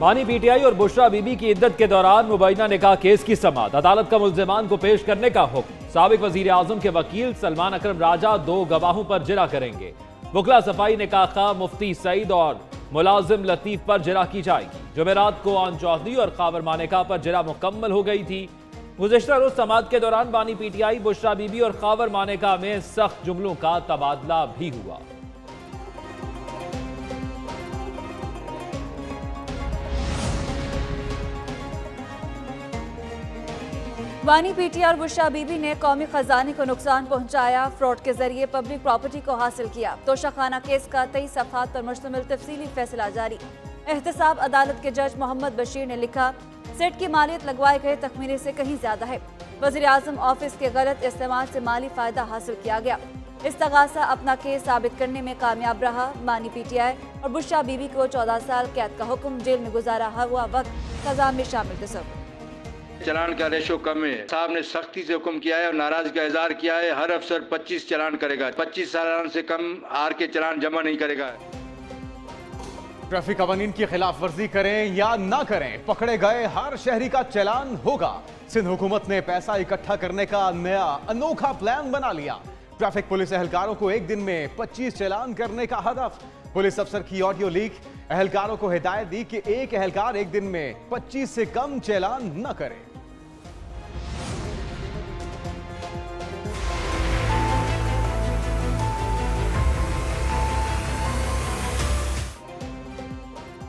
बानी पीटीआई और बुशरा बीबी की इद्दत के दौरान मुबैना निकाह केस की समाअत। अदालत का मुल्जिमान को पेश करने का हुक्म। साबिक वजीर आजम के वकील सलमान अकरम राजा 2 गवाहों पर जिरा करेंगे। बुकला सफाई निकाह खा मुफ्ती सईद और मुलाजिम लतीफ पर जिरा की जाएगी। जुमेरात को आन चौधरी और खावर मानेका पर जिरा मुकम्मल हो गई थी। गुज़िश्ता रोज समाअत के दौरान बानी पीटीआई, बुशरा बीबी और खावर मानेका में सख्त जुमलों का तबादला भी हुआ। बानी पीटीआई और बुशरा बीबी ने कौमी खजाने को नुकसान पहुंचाया, फ्रॉड के जरिए पब्लिक प्रॉपर्टी को हासिल किया। तोशाखाना केस का 23 सफ़हात पर मुश्तमिल तफसीली फैसला जारी। एहतसाब अदालत के जज मोहम्मद बशीर ने लिखा, सेट की मालियत लगवाए गए तखमीने से कहीं ज्यादा है। वज़ीर आज़म ऑफिस के गलत इस्तेमाल से माली फायदा हासिल किया गया। इस्तगासा अपना केस साबित करने में कामयाब रहा। बानी पीटीआई और बुशरा बीबी को 14 साल कैद का हुक्म, जेल में गुजारा हुआ वक्त सजा में शामिल तस्वुर। चलान का रेशो कम है। साहब ने सख्ती से हुक्म किया है और नाराज का इजहार किया है। हर अफसर 25 चलान करेगा, 25 चालान से कम आर के चलान जमा नहीं करेगा। ट्रैफिक कवानीन की खिलाफ वर्जी करें या ना करें, पकड़े गए हर शहरी का चालान होगा। सिंध हुकूमत ने पैसा इकट्ठा करने का नया अनोखा प्लान बना लिया। ट्रैफिक पुलिस एहलकारों को एक दिन में 25 चालान करने का हदफ। पुलिस अफसर की ऑडियो लीक, एहलकारों को हिदायत दी कि एक एहलकार एक दिन में 25 से कम चालान न करे।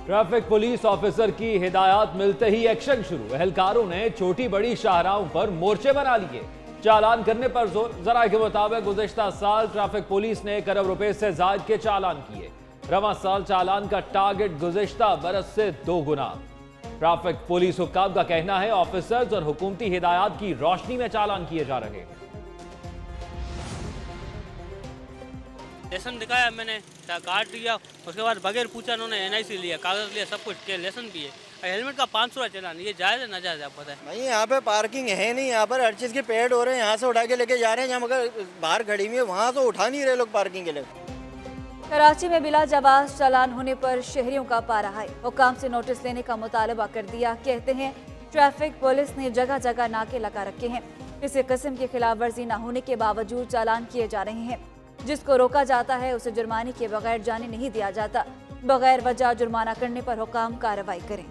ट्रैफिक पुलिस ऑफिसर की हिदायत मिलते ही एक्शन शुरू। एहलकारों ने छोटी बड़ी शाहराहों पर मोर्चे बना लिए, चालान करने पर जोर। जराये के मुताबिक गुज़िश्ता साल ट्रैफिक पुलिस ने 1 अरब रुपए से जायद के चालान किए। रवां साल चालान का टारगेट गुज़िश्ता बरस से 2 गुना। ट्रैफिक पुलिस हुक्काम का कहना है ऑफिसर्स और हुकूमती हिदायत की रोशनी में चालान किए जा रहे हैं। लेसन दिखाया, मैंने काट दिया, उसके बाद बगैर पूछा उन्होंने एनआईसी लिया, कागज लिया, सब कुछ किया, लेसन भी है। हेलमेट का 500 चलान, ये जायज़ है नाजायज़ है? आप बताएं भाई, यहाँ पे पार्किंग है नहीं, यहाँ पर हर चीज़ के पेड हो रहे हैं। यहाँ से उठा के लेके जा रहे हैं, जहाँ मगर बाहर खड़ी हुई है वहाँ से उठा नहीं रहे लोग पार्किंग के लिए। कराची में बिला जवाज चालान होने पर शहरियों का पारा हाई। हुकाम से नोटिस लेने का मुतालबा कर दिया। कहते हैं ट्रैफिक पुलिस ने जगह जगह नाके लगा रखे हैं। किसी किस्म की खिलाफ वर्जी न होने के बावजूद चालान किए जा रहे हैं। जिसको रोका जाता है उसे जुर्माने के बगैर जाने नहीं दिया जाता। बगैर वजह जुर्माना करने पर हुकाम कार्रवाई करें।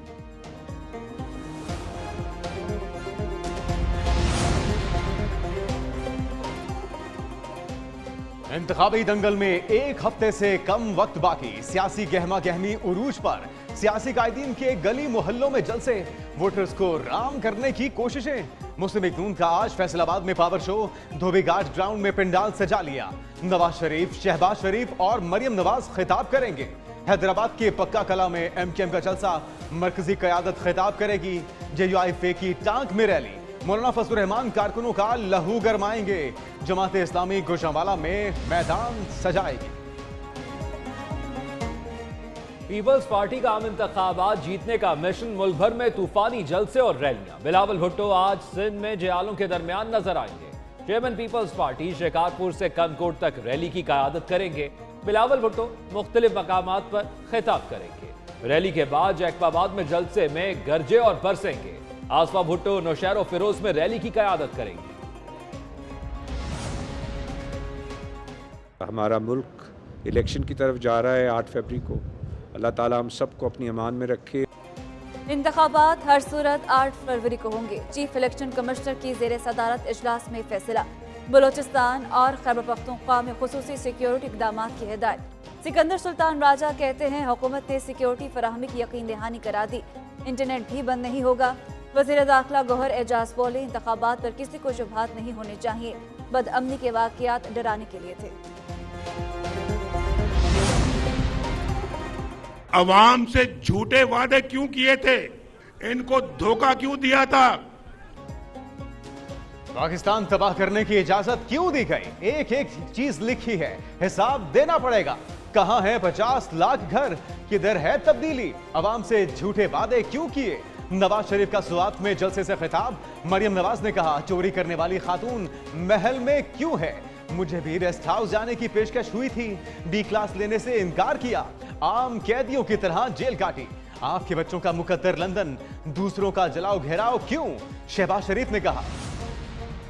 इंतखाबी दंगल में 1 हफ्ते से कम वक्त बाकी। सियासी गहमा गहमी उरूज पर। सियासी कायदीन के गली मोहल्लों में जलसे, वोटर्स को राम करने की कोशिशें। मुस्लिम लीग नून का आज फैसलाबाद में पावर शो, धोबीघाट ग्राउंड में पंडाल सजा लिया। नवाज शरीफ, शहबाज शरीफ और मरियम नवाज खिताब करेंगे। हैदराबाद के पक्का कला में एमकेएम का जलसा, मरकजी क़यादत खिताब करेगी। जेयूआईफे की टांक में रैली, मौलाना फजलुर रहमान कारकुनों का लहू गरमाएंगे। जमात इस्लामी गुजरांवाला में मैदान सजाएगी। पीपल्स पार्टी का आम इंतखाबात जीतने का मिशन, मुल्क भर में तूफानी जलसे और रैलियां। बिलावल भुट्टो आज सिंध में जयालों के दरमियान नजर आएंगे। चेयरमैन पीपल्स पार्टी शिकारपुर से कनकोट तक रैली की क़यादत करेंगे। बिलावल भुट्टो मुख्तलिफ मकामात पर खिताब करेंगे। रैली के बाद जैकबाबाद में जलसे में गरजे और बरसेंगे। आसफा भुट्टो नौशहर और फिरोज में रैली की क़यादत करेंगे। हमारा मुल्क इलेक्शन की तरफ जा रहा है 8 फरवरी को। अल्लाह ताला हम सबको अपनी अमान में रखे। इंतखाबात हर सूरत 8 फरवरी को होंगे। चीफ इलेक्शन कमिश्नर की जेर सदारत इजलास में फैसला। बलोचिस्तान और खैबर पख्तूनख्वा में खुसूसी सिक्योरिटी इक़दाम की हिदायत। सिकंदर सुल्तान राजा कहते हैं हुकूमत ने सिक्योरिटी फराहमी की यकीन दहानी करा दी। इंटरनेट भी बंद नहीं होगा। वज़ीर दाखिला गौहर एजाज बोले, इंतखाबात पर किसी को शुबहात नहीं होने चाहिए। बदअमनी के वाक़यात डराने के लिए थे। अवाम से झूठे वादे क्यों किए थे? इनको धोखा क्यों दिया था? पाकिस्तान तबाह करने की इजाजत क्यों दी गई? एक एक चीज लिखी है, हिसाब देना पड़ेगा। कहां है 50 लाख घर? किधर है तब्दीली? अवाम से झूठे वादे क्यों किए? नवाज शरीफ का सुआत में जलसे से खिताब। मरियम नवाज ने कहा, चोरी करने वाली खातून महल में क्यों है? मुझे भी रेस्ट हाउस जाने की पेशकश हुई थी, डी क्लास लेने से इनकार किया। आम कैदियों की तरह जेल काटी। आपके बच्चों का मुकद्दर लंदन, दूसरों का जलाओ घेराव क्यों? शहबाज शरीफ ने कहा